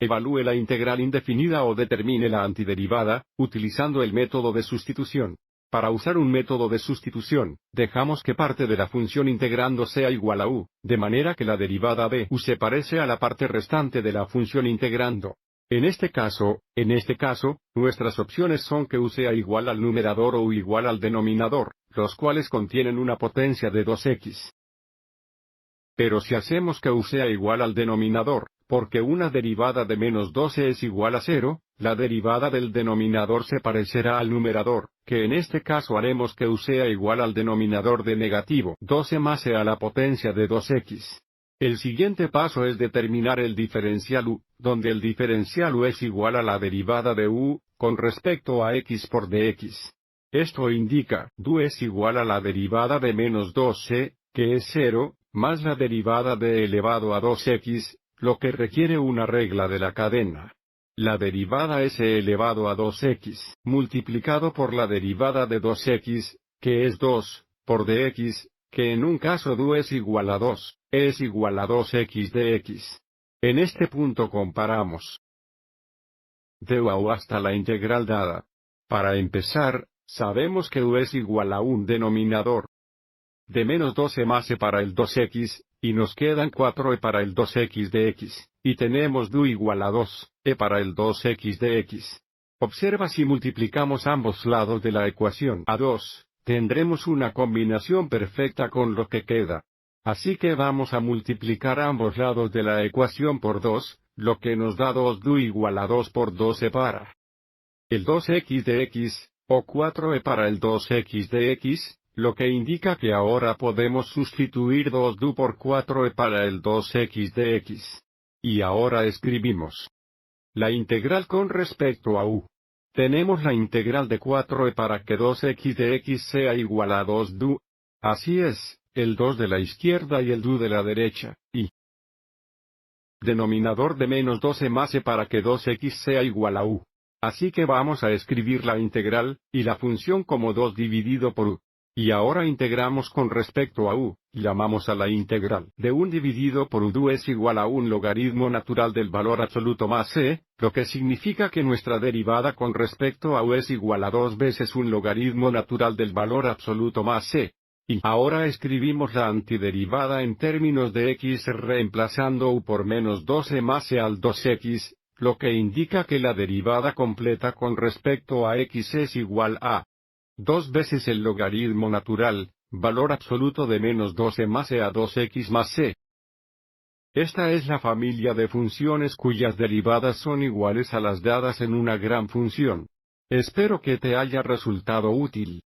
Evalúe la integral indefinida o determine la antiderivada, utilizando el método de sustitución. Para usar un método de sustitución, dejamos que parte de la función integrando sea igual a u, de manera que la derivada de u se parece a la parte restante de la función integrando. En este caso, nuestras opciones son que u sea igual al numerador o u igual al denominador, los cuales contienen una potencia de 2x. Pero si hacemos que u sea igual al denominador, porque una derivada de menos 12 es igual a 0, la derivada del denominador se parecerá al numerador, que en este caso haremos que u sea igual al denominador de negativo 12 más e a la potencia de 2x. El siguiente paso es determinar el diferencial u, donde el diferencial u es igual a la derivada de u, con respecto a x por dx. Esto indica, du es igual a la derivada de menos 2c, que es 0, más la derivada de elevado a 2x, lo que requiere una regla de la cadena. La derivada es e elevado a 2x, multiplicado por la derivada de 2x, que es 2, por dx, que en un caso du es igual a 2, es igual a 2x dx. En este punto comparamos de u a u hasta la integral dada. Para empezar, sabemos que u es igual a un denominador de menos 12 más e para el 2x, y nos quedan 4e para el 2x dx, y tenemos du igual a 2, e para el 2x dx. Observa si multiplicamos ambos lados de la ecuación a 2, tendremos una combinación perfecta con lo que queda. Así que vamos a multiplicar ambos lados de la ecuación por 2, lo que nos da 2 du igual a 2 por 12 para el 2x dx, o 4e para el 2x dx, lo que indica que ahora podemos sustituir 2 du por 4e para el 2x dx. Y ahora escribimos la integral con respecto a u. Tenemos la integral de 4e para que 2x dx sea igual a 2 du. Así es, el 2 de la izquierda y el du de la derecha, y denominador de menos 12 más e para que 2x sea igual a u. Así que vamos a escribir la integral, y la función como 2 dividido por u. Y ahora integramos con respecto a u, llamamos a la integral de 1 dividido por u du es igual a un logaritmo natural del valor absoluto más c, lo que significa que nuestra derivada con respecto a u es igual a 2 veces un logaritmo natural del valor absoluto más c. Y ahora escribimos la antiderivada en términos de x reemplazando u por menos 12 más e al 2x, lo que indica que la derivada completa con respecto a x es igual a 2 veces el logaritmo natural, valor absoluto de menos 12 más e a 2x más c. Esta es la familia de funciones cuyas derivadas son iguales a las dadas en una gran función. Espero que te haya resultado útil.